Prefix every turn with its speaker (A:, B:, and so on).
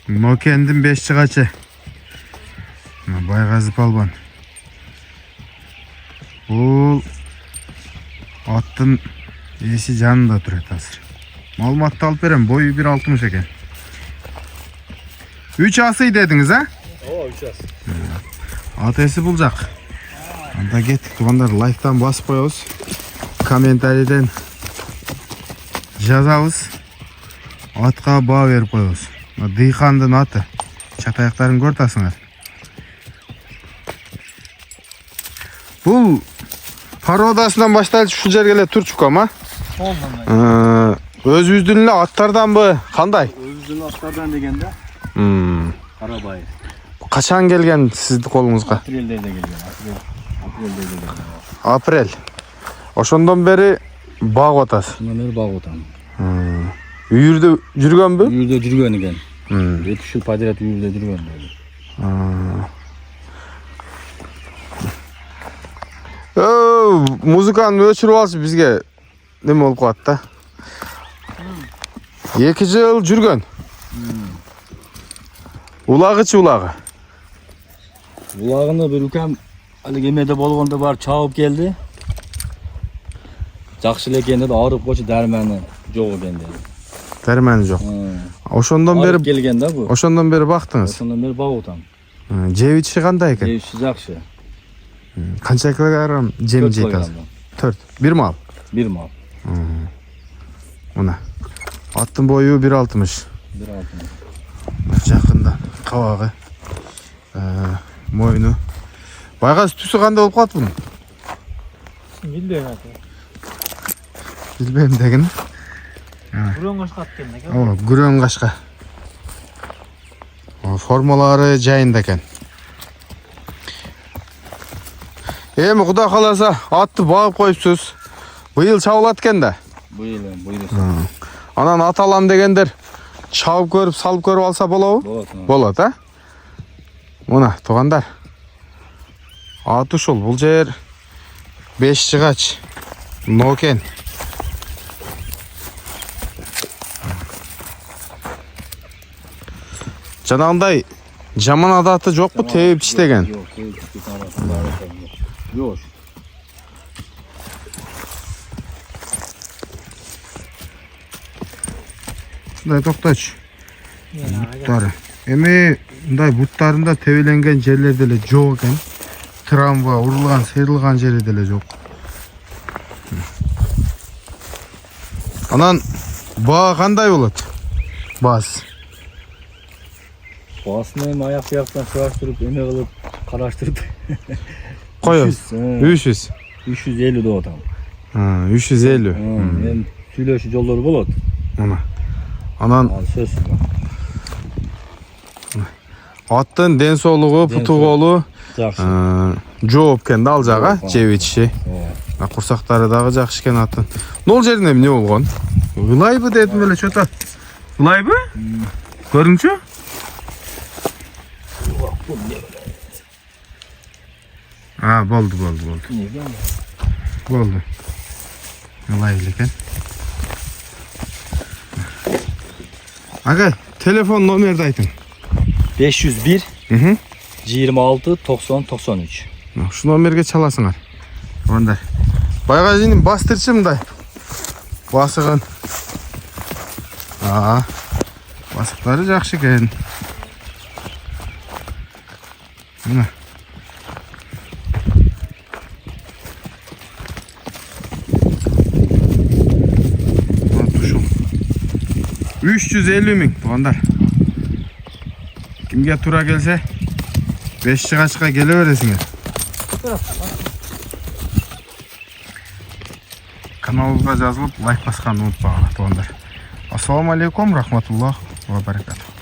A: Nokendin 5 çıgaçı. Байғазы палбан. Бұл аттың есі жанында тұрады азыр. Малуматты алып берем, бойы 1.60 екен. 3 асы дедіңіз, а?
B: О, 3 асы.
A: Ат есі бұл жақ. Анда кеттік, туғандар, лайктан басып қоябыз. Комментарийден жазабыз. Атқа баға беріп қоябыз. Дыйхандың аты. Чатаяқтарын көртасыңар. Бұл пародасынан башталып шу жерге турчук ама? Өзүбүздүн аттарданбы? Кандай?
B: Өзүбүздүн аттардан дегенде Карабай.
A: Качан келген сиздин колуңузга?
B: Апрелде келген.
A: Апрель. Ошондон бери багып атасыз.
B: Ошондон бери багып атам.
A: Үйүрдө жүргөнбү?
B: Үйүрдө жүргөн экен. 2 жыл подряд үйүрдө жүргөн.
A: Музыканы өчүрүп алшы бизге неме болуп калат да. 2 жыл жүргөн. Улагычы улагы.
B: Улагыны бир укам алык эмеде болгондо барып чабып келди. Жакшы эле экен деди, аарып койчу, дарманы жок экен деди.
A: Дарманы жок. Ошондон бери
B: келген да бу.
A: Ошондон бери бактыңыз.
B: Ошондон бери багып атам.
A: Жеп ичи кандай экен?
B: Жеп ичи жакшы.
A: Канча килограмм жем жейт? 4. Бир мал.
B: Бир мал.
A: Мына. Аттын бою 1.60.
B: 1.60.
A: Жакында кабагы. Мойну. Байгаз түсү кандай болуп калат бунун?
C: Билбейм аты.
A: Билбейм деген.
C: Күрөң кашка аткен экен.
A: Күрөң кашка. Формалары жайында экен. Эми Кудай кааласа атты багып коюпсуз. Быйыл чабылат экен да.
B: Быйыл.
A: Анан ат алам дегендер чабып көрүп, салып көрүп алса болобу? Болот, а? Мына, туугандар. Ат ушул, бул жер 5 чыгач. Нокен. Жанагындай жаман адаты жокпу, терип иштеген?
B: Жок, терип иштеген. Жок.
A: Мындай токточу. Буттары. Эми мындай буттарында тебеленген жерлер деле жок экен. Трамва урулган, сыйрылган жери деле жок. Анан баа кандай болот? Баас.
B: Баасын эми аяк жактан сураштырып, эме кылып, караштырып
A: Коёбуз. 300.
B: 350 деп атам.
A: 350.
B: Эми сүйлөшүү жолдору болот.
A: Мына. Анан
B: Сөз.
A: аттын ден соолугу, путу колу
B: Жакшы.
A: жооп экен да ал жага, жеп ичиши. Курсактары дагы жакшы экен аттын. Нол жерине эмне болгон? Ылайбы дедим эле чөтө. Ылайбы? Көрүңчү? Болду. Болду. Ылай эле экен. Ага, телефон номерди айтың.
B: 501 26 90 93.
A: Şu номерге чаласыңар. Ондай. Байгазинин бастырчы мындай. Басыгын. Басыктары жакшы экен. Мына. Тушул. 350 миң, туугандар. Кимге тура келсе 5 чыгачка келе бересиңер. Каналыбызга жазылып, лайк басканды унутпагыла, туугандар. Ассаламу алейкум, рахматуллах ва баракатух.